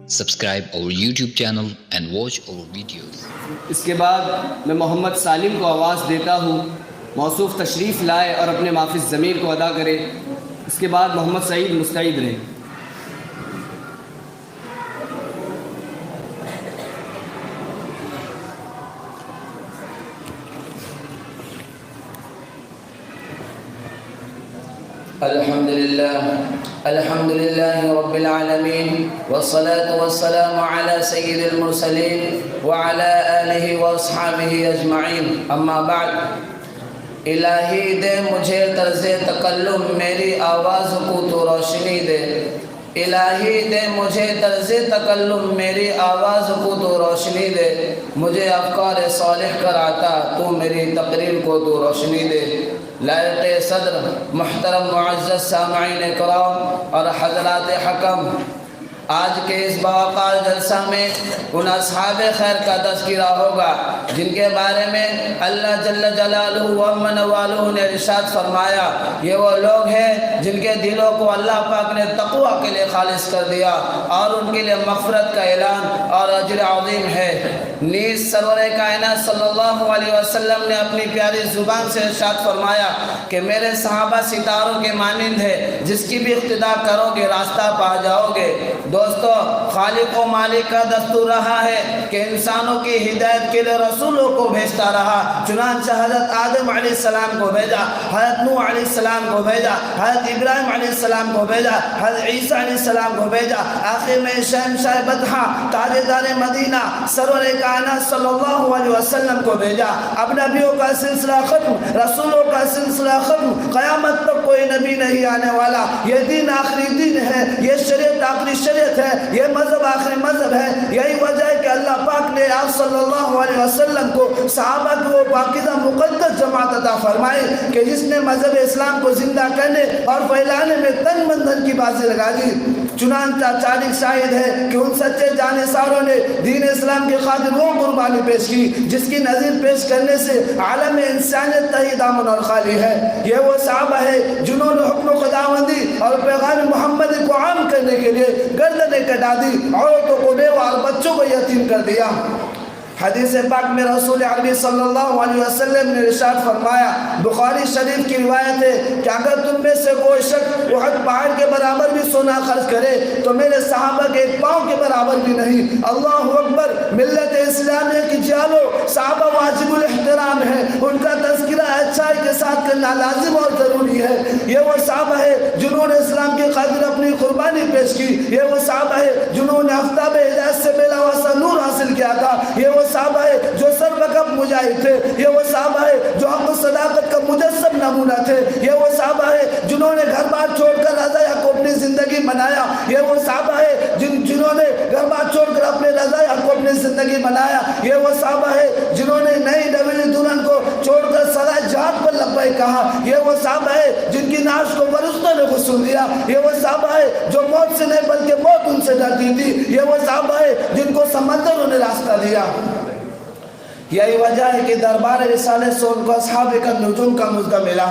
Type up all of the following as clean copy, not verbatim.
Subscribe our YouTube channel and watch our videos. اس کے بعد میں محمد سالم کو آواز دیتا ہوں موصوف تشریف لائے اور اپنے ما فی الضمیر کو ادا کرے۔ اس کے بعد محمد سعید مستعد رہے۔ الحمد لله رب العالمين والصلاة والسلام على سيد المرسلين وعلى آله وأصحابه أجمعين اما بعد۔ الہی دے مجھے طرز تکلم میری آواز کو تو روشنی دے، الہی دے مجھے طرز تکلم میری آواز کو تو روشنی دے، مجھے افکار صالح کر عطا تو میری تقریر کو تو روشنی دے۔ لائق صدر محترم معزز سامعین کرام اور حضرات حکم، آج کے اس باوقار جلسہ میں ان اصحاب خیر کا تذکرہ ہوگا جن کے بارے میں اللہ جل جلالہ و من والہ نے ارشاد فرمایا، یہ وہ لوگ ہیں جن کے دلوں کو اللہ پاک نے تقوی کے لیے خالص کر دیا اور ان کے لیے مغفرت کا اعلان اور اجر عظیم ہے۔ نیز سرور کائنات صلی اللہ علیہ وسلم نے اپنی پیاری زبان سے ارشاد فرمایا کہ میرے صحابہ ستاروں کے مانند ہے، جس کی بھی اقتداء کرو گے راستہ پا جاؤ گے۔ دوستو، خالق و مالک کا دستور رہا ہے کہ انسانوں کی ہدایت کے لیے رسولوں کو بھیجتا رہا، چنانچہ حضرت آدم علیہ السلام کو بھیجا، حضرت نوح علیہ السلام کو بھیجا، حضرت ابراہیم علیہ السلام کو بھیجا، حضرت عیسیٰ علیہ السلام کو بھیجا، آخر میں شہنشاہ بدحہ تاجدار مدینہ سرور کائنات صلی اللہ علیہ وسلم کو بھیجا۔ اب نبیوں کا سلسلہ ختم، رسولوں کا سلسلہ ختم، قیامت تک کوئی نبی نہیں آنے والا۔ یہ دین آخری دین ہے، یہ شریعت آخری شریعت ہے، یہ مذہب آخری مذہب ہے۔ یہی وجہ ہے کہ اللہ پاک نے آپ صلی اللہ علیہ وسلم کو صحابہ کو پاکیزہ مقدس جماعت عطا فرمائی کہ جس نے مذہب اسلام کو زندہ کرنے اور پھیلانے میں تن من دھن کی بازی لگا دی۔ چنانچہ تاریخ شاہد ہے کہ ان سچے جانثاروں نے دین اسلام کی خاطر وہ قربانی پیش کی جس کی نظیر پیش کرنے سے عالم انسانیت تہی دامن اور خالی ہے۔ یہ وہ صحابہ ہے جنہوں نے حکم خداوندی اور پیغام محمدی کو عام کرنے کے لیے گردنیں کٹا دی، عورتوں کو بیوہ اور بچوں کو یتیم کر دیا۔ حدیث پاک میں رسول عربی صلی اللہ علیہ وسلم نے ارشاد فرمایا، بخاری شریف کی روایت ہے کہ اگر تم میں سے کوئی شخص احد پہاڑ کے برابر بھی سونا خرچ کرے تو میرے صحابہ کے ایک پاؤں کے برابر بھی نہیں۔ اللہ اکبر۔ ملت اسلامیہ کی جالو صحابہ واجب الاحترام ہے، ان کا تذکرہ اچھائی کے ساتھ کرنا لازم اور ضروری ہے۔ یہ وہ صحابہ ہے جنہوں نے اسلام کی خاطر اپنی قربانی پیش کی، یہ وہ صحابہ ہے جنہوں نے آفتاب ہدایت سے بلا واسطہ نور حاصل کیا تھا، یہ وہ صحابہ ہے جو سر بکف مجاہد تھے، یہ وہ صحابہ ہے جو حق و صداقت کا مجسم نمونہ تھے، یہ وہ صحابہ ہے جنہوں نے گھر بار چھوڑ کر رضا حق کو اپنی زندگی بنایا، یہ وہ صحابہ ہے جنہوں نے گھر بار چھوڑ کر اپنے رضا حق کو اپنی زندگی بنایا، یہ وہ صحابہ ہے جنہوں نے نئی ڈبلی دلہن کو چھوڑ کر سرائے جہاد پر لبیک کہا، یہ وہ صحابہ ہے جن کی ناش کو فرشتوں نے غسل دیا، یہ وہ صحابہ ہے جو موت سے نہیں بلکہ موت ان سے ڈرتی تھی، یہ وہ صحابہ ہے جن کو سمندروں نے راستہ دیا۔ یہی وجہ ہے کہ دربار رسالت سے ان کو اصحاب کا نجوم کا مزدہ ملا۔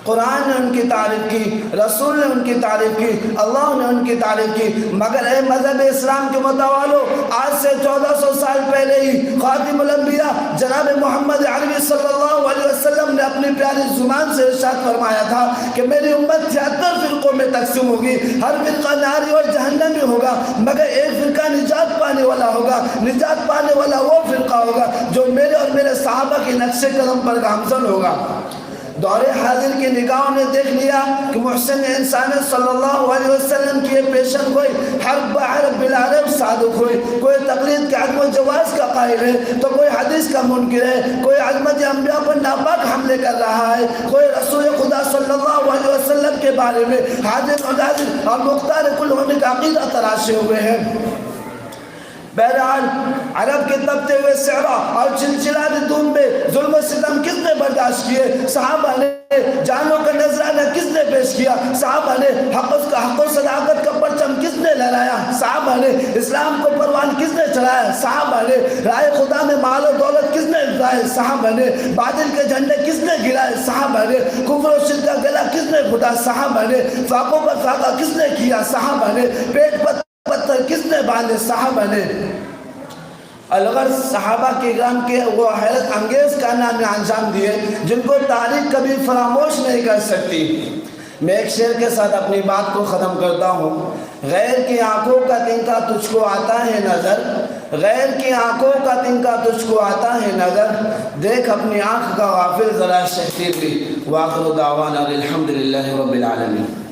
قرآن نے ان کی تعریف کی، رسول نے ان کی تعریف کی، اللہ نے ان کی تعریف کی، مگر اے مذہب اسلام کے متوالو، آج سے 1400 سال پہلے ہی خاتم الانبیاء جناب محمد عربی صلی اللہ علیہ وسلم نے اپنی پیاری زبان سے ارشاد فرمایا تھا کہ میری امت 73 فرقوں میں تقسیم ہوگی، ہر فرقہ ناری اور جہنمی ہوگا، مگر ایک فرقہ نجات پانے والا ہوگا، نجات پانے والا وہ فرقہ ہوگا جو میرے اور میرے صحابہ کی نقش قدم پر گامزن ہوگا۔ دور حاضر کی نگاہوں نے دیکھ لیا کہ محسن انسانیت صلی اللہ علیہ وسلم کی پیشن گوئی حرب بعرب بالعرب صادق ہوئی، کوئی تقلید کے عدم و جواز کا قائل ہے تو کوئی حدیث کا منکر ہے، کوئی عظمت انبیاء پر ناپاک حملے کر رہا ہے، کوئی رسول خدا صلی اللہ علیہ وسلم کے بارے میں حاضر و ناظر اور مختار کل ہونے کا عقیدہ تراشے ہوئے ہیں۔ بہرحال عرب کے تبتے ہوئے صحرا اور چلچلانے دھوم میں ظلم و ستم کس نے برداشت کیے؟ صحابہ نے جانوں کا نذرانہ کس نے پیش کیا؟ صحابہ نے حق و صداقت کا پرچم کس نے لہرایا؟ صحابہ نے اسلام کو پروان کس نے چڑھایا؟ صحابہ نے رائے خدا میں مال و دولت کس نے اٹھائے؟ صحابہ نے باطل کے جھنڈے کس نے گرائے؟ صحابہ نے کفر و شرک کا گلا کس نے گھٹا؟ صحابہ نے فاقوں پر فاقہ کس نے کیا؟ صحابہ نے پیٹ پر پتھر کس نے باندھے؟ صحابہ نے۔ الغرض صحابہ کی کرام کے وہ حیرت انگیز کارنامے انجام دیے جن کو تاریخ کبھی فراموش نہیں کر سکتی۔ میں ایک شعر کے ساتھ اپنی بات کو ختم کرتا ہوں۔ غیر کی آنکھوں کا تنکا تجھ کو آتا ہے نظر، غیر کی آنکھوں کا تنکا تجھ کو آتا ہے نظر، دیکھ اپنی آنکھ کا غافل ذرا شہید بھی۔ وآخر دعوانا الحمدللہ رب العالمین۔